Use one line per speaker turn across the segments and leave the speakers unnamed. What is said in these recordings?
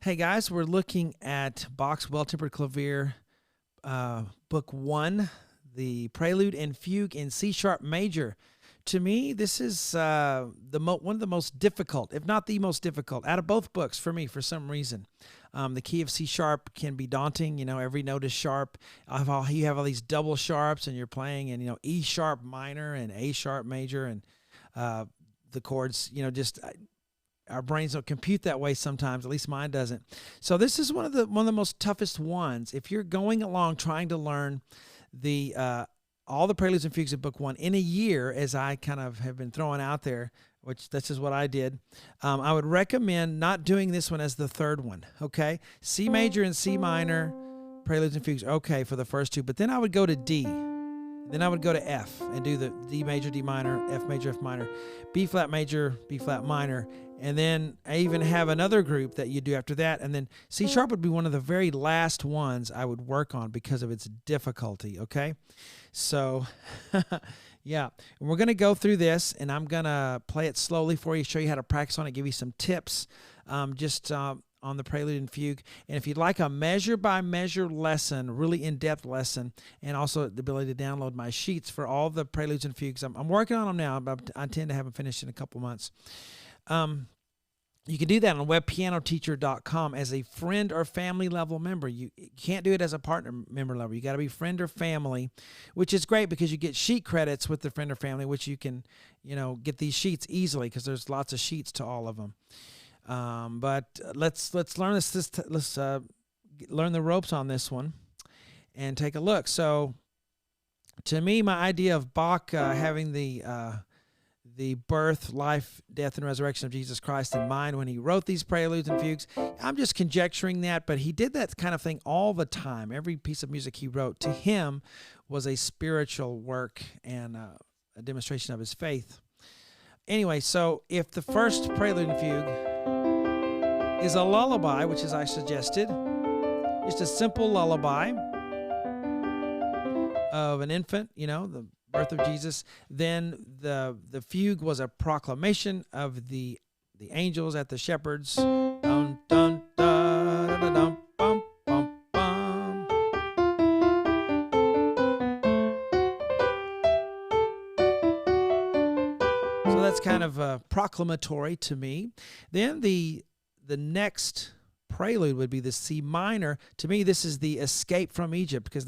Hey guys, we're looking at Bach's Well-Tempered Clavier, Book 1, the Prelude and Fugue in C-sharp major. To me, this is one of the most difficult, if not the most difficult, out of both books for me for some reason. The key of C-sharp can be daunting. You know, every note is sharp. You have all these double sharps, and you're playing in, E-sharp minor and A-sharp major, and the chords, just our brains don't compute that way sometimes. At least mine doesn't. So this is one of the most toughest ones. If you're going along trying to learn the all the preludes and fugues of Book 1 in a year, as I kind of have been throwing out there, which this is what I did, I would recommend not doing this one as the third one. Okay, C major and C minor, preludes and fugues. Okay, for the first two, but then I would go to D. Then I would go to F and do the D major, D minor, F major, F minor, B flat major, B flat minor, and then I even have another group that you do after that, and then C sharp would be one of the very last ones I would work on because of its difficulty, okay? So, yeah, and we're going to go through this, and I'm going to play it slowly for you, show you how to practice on it, give you some tips on the Prelude and Fugue. And if you'd like a measure-by-measure lesson, really in-depth lesson, and also the ability to download my sheets for all the Preludes and Fugues, I'm working on them now, but I intend to have them finished in a couple months. You can do that on webpianoteacher.com as a friend or family level member. You can't do it as a partner member level. You got to be friend or family, which is great because you get sheet credits with the friend or family, which you can, get these sheets easily because there's lots of sheets to all of them. But let's learn let's learn the ropes on this one and take a look. So, to me, my idea of Bach having the birth, life, death, and resurrection of Jesus Christ in mind when he wrote these preludes and fugues, I'm just conjecturing that, but he did that kind of thing all the time. Every piece of music he wrote to him was a spiritual work and a demonstration of his faith. Anyway, so if the first prelude and fugue is a lullaby, which as I suggested, just a simple lullaby of an infant, the birth of Jesus. Then the fugue was a proclamation of the angels at the shepherds. Dun, dun, da, da, da, dum, bum, bum, bum. So that's kind of proclamatory to me. Then the next prelude would be the C minor. To me, this is the escape from Egypt because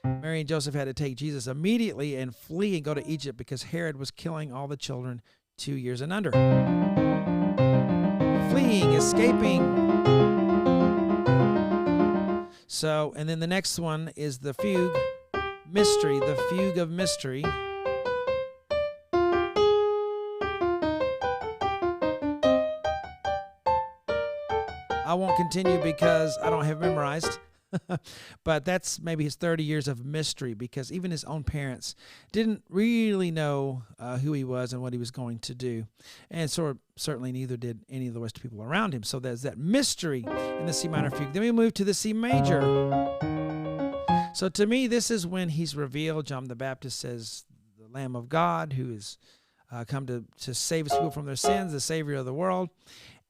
Mary and Joseph had to take Jesus immediately and flee and go to Egypt because Herod was killing all the children 2 years and under. Fleeing, escaping. So, and then the next one is the fugue, mystery, the fugue of mystery. I won't continue because I don't have memorized, but that's maybe his 30 years of mystery because even his own parents didn't really know who he was and what he was going to do, and so certainly neither did any of the rest of the people around him. So there's that mystery in the C minor fugue. Then we move to the C major. So to me, this is when he's revealed. John the Baptist says, the Lamb of God who is come to save his people from their sins, the Savior of the world.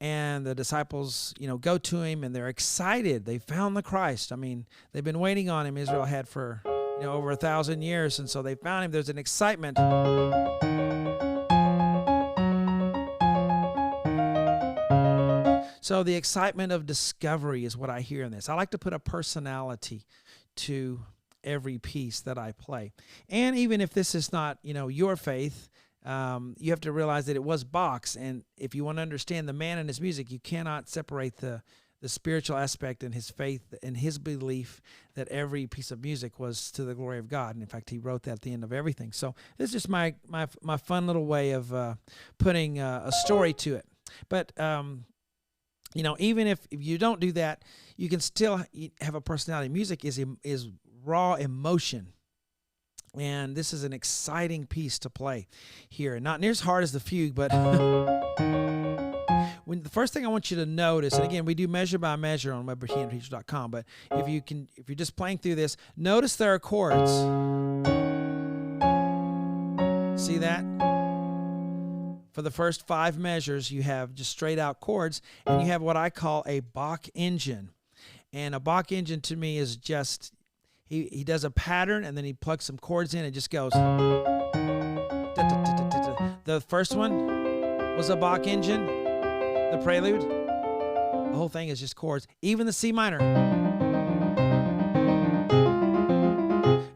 And the disciples, go to him, and they're excited. They found the Christ. I mean, they've been waiting on him. Israel had for, over 1,000 years, and so they found him. There's an excitement. So the excitement of discovery is what I hear in this. I like to put a personality to every piece that I play. And even if this is not, your faith, you have to realize that it was Bach's, and if you want to understand the man and his music, you cannot separate the spiritual aspect and his faith and his belief that every piece of music was to the glory of God. And in fact, he wrote that at the end of everything. So this is just my fun little way of putting a story to it. But even if you don't do that, you can still have a personality. Music is raw emotion. And this is an exciting piece to play here. Not near as hard as the fugue, but the first thing I want you to notice, and again, we do measure by measure on webpianoteacher.com, but if you're just playing through this, notice there are chords. See that? for the first 5 measures, you have just straight out chords, and you have what I call a Bach engine. And a Bach engine to me is just, he does a pattern and then he plugs some chords in and just goes. The first one was a Bach engine, the Prelude. The whole thing is just chords, even the C minor.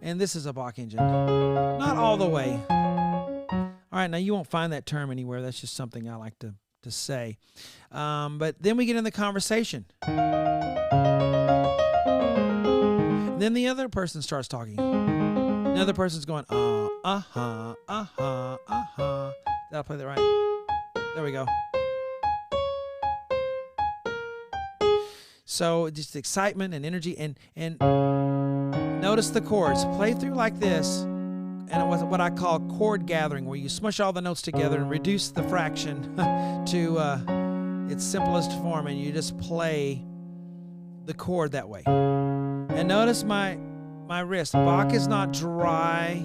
And this is a Bach engine. Not all the way. All right, now you won't find that term anywhere. That's just something I like to say. But then we get in the conversation. Then the other person starts talking. The other person's going, uh-huh. Did I play that right? There we go. So just excitement and energy, and notice the chords. Play through like this, and it was what I call chord gathering, where you smush all the notes together and reduce the fraction to its simplest form, and you just play the chord that way. And notice my wrist. Bach is not dry.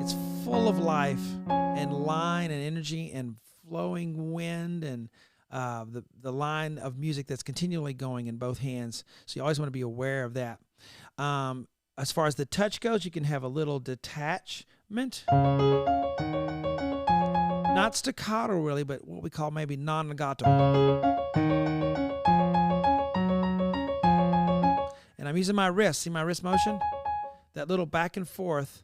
It's full of life and line and energy and flowing wind and the line of music that's continually going in both hands. So you always want to be aware of that. As far as the touch goes, you can have a little detachment. Not staccato really, but what we call maybe non-legato. And I'm using my wrist. See my wrist motion? That little back and forth.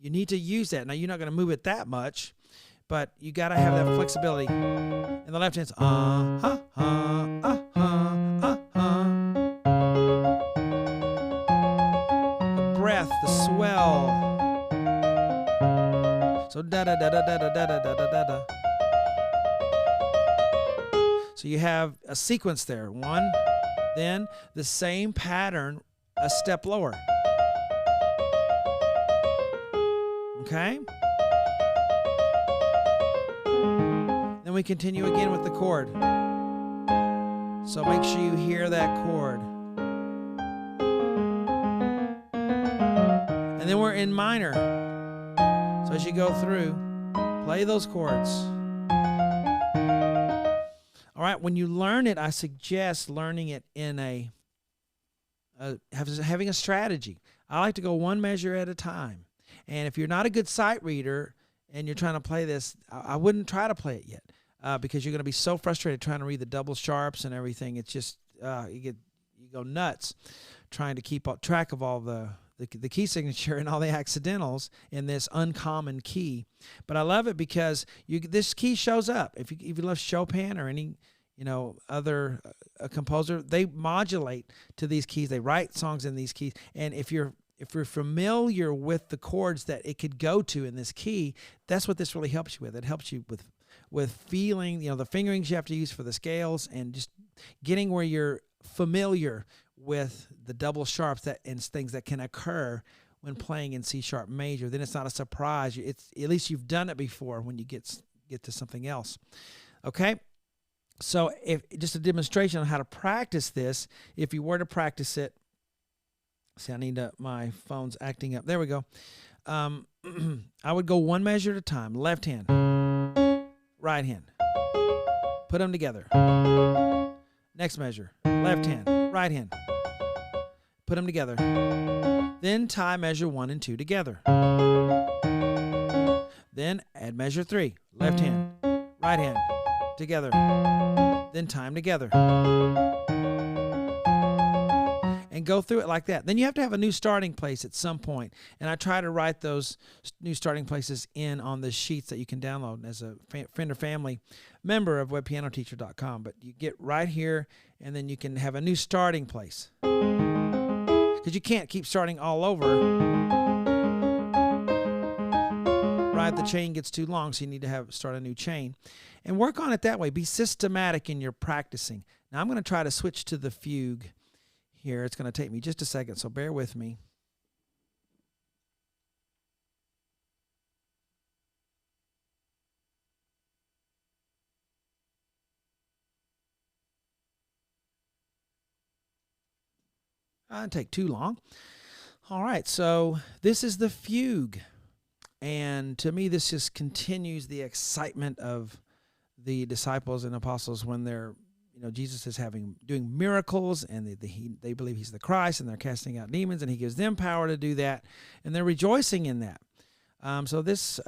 You need to use that. Now, you're not going to move it that much, but you got to have that flexibility. And the left hand's The breath, the swell. So da-da-da-da-da-da-da-da-da-da. So you have a sequence there. 1, then the same pattern, a step lower. Okay? Then we continue again with the chord. So make sure you hear that chord. And then we're in minor. So as you go through, play those chords. All right, when you learn it, I suggest learning it in having a strategy. I like to go one measure at a time. And if you're not a good sight reader and you're trying to play this, I wouldn't try to play it yet because you're going to be so frustrated trying to read the double sharps and everything. It's just you go nuts trying to keep track of all the key signature and all the accidentals in this uncommon key. But I love it because this key shows up. If you love Chopin or any other composer, they modulate to these keys. They write songs in these keys. And if you're familiar with the chords that it could go to in this key, that's what this really helps you with. It helps you with feeling, the fingerings you have to use for the scales and just getting where you're familiar with the double sharps and things that can occur when playing in C sharp major. Then it's not a surprise. It's at least you've done it before when you get to something else. Okay? So just a demonstration on how to practice this, if you were to practice it. See, I need my phone's acting up. There we go. I would go one measure at a time. Left hand, right hand. Put them together. Next measure. Left hand, right hand. Put them together. Then tie measure 1 and 2 together. Then add measure 3. Left hand, right hand, together. Then tie them together. And go through it like that. Then you have to have a new starting place at some point. And I try to write those new starting places in on the sheets that you can download as a friend or family member of webpianoteacher.com. But you get right here, and then you can have a new starting place. Because you can't keep starting all over. Right, the chain gets too long, so you need to start a new chain. And work on it that way. Be systematic in your practicing. Now I'm going to try to switch to the fugue here. It's going to take me just a second, so bear with me. It didn't take too long. All right, so this is the fugue. And to me, this just continues the excitement of the disciples and apostles when they're, Jesus is doing miracles, and they believe he's the Christ, and they're casting out demons, and he gives them power to do that, and they're rejoicing in that. So this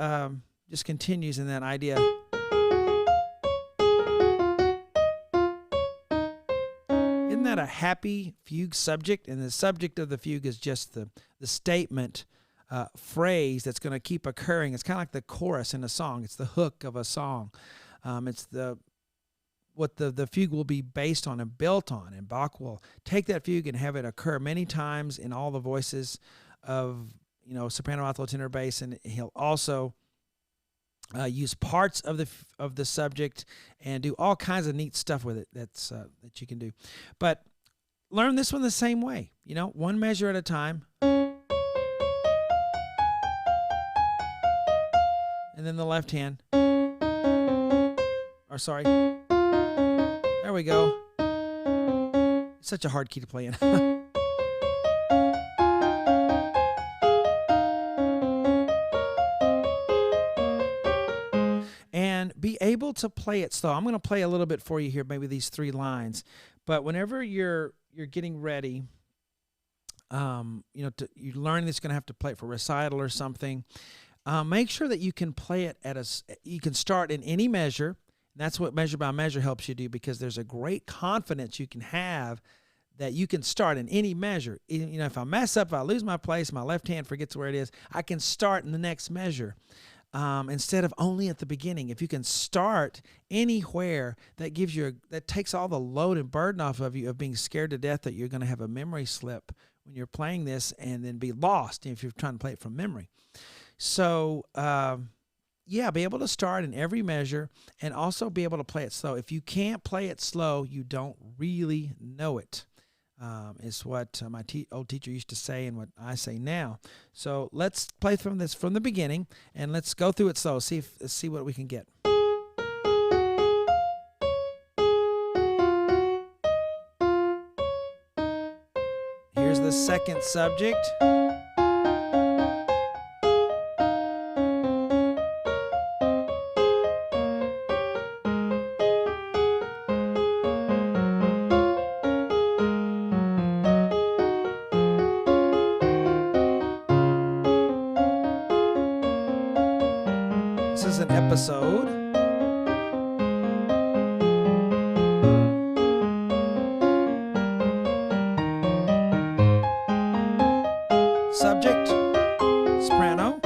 just continues in that idea. Isn't that a happy fugue subject? And the subject of the fugue is just the statement phrase that's going to keep occurring. It's kind of like the chorus in a song. It's the hook of a song. It's what the fugue will be based on and built on. And Bach will take that fugue and have it occur many times in all the voices of, soprano, alto, tenor, bass, and he'll also use parts of the subject and do all kinds of neat stuff with it that you can do. But learn this one the same way, one measure at a time. And then the left hand. There we go. It's such a hard key to play in. And be able to play it slow. I'm going to play a little bit for you here, maybe these 3 lines. But whenever you're getting ready, you're learning this, going to have to play it for recital or something. Make sure that you can play it you can start in any measure. And that's what measure by measure helps you do, because there's a great confidence you can have that you can start in any measure. If I mess up, if I lose my place, my left hand forgets where it is, I can start in the next measure instead of only at the beginning. If you can start anywhere, that takes all the load and burden off of you of being scared to death that you're going to have a memory slip when you're playing this and then be lost if you're trying to play it from memory. So, be able to start in every measure and also be able to play it slow. If you can't play it slow, you don't really know it. It's what my old teacher used to say and what I say now. So let's play from the beginning, and let's go through it slow. Let's see what we can get. Here's the second subject. This is an episode. Subject, soprano.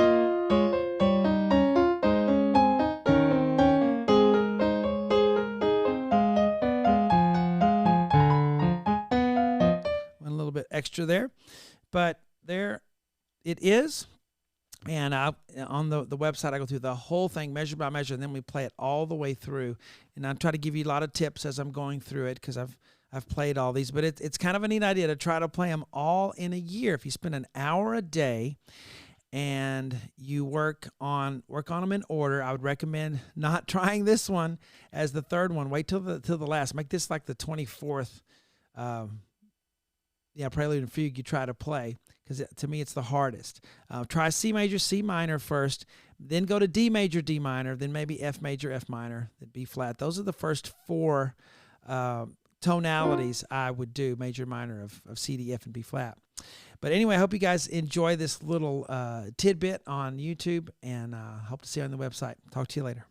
Went a little bit extra there, but there it is. And on the website, I go through the whole thing measure by measure, and then we play it all the way through. And I try to give you a lot of tips as I'm going through it, because I've played all these. But it's kind of a neat idea to try to play them all in a year. If you spend an hour a day and you work on them in order, I would recommend not trying this one as the third one. Wait till the last. Make this like the 24th Prelude and Fugue you try to play, because to me it's the hardest. Try C major, C minor first, then go to D major, D minor, then maybe F major, F minor, then B flat. Those are the first 4 tonalities I would do, major, minor of C, D, F, and B flat. But anyway, I hope you guys enjoy this little tidbit on YouTube, and hope to see you on the website. Talk to you later.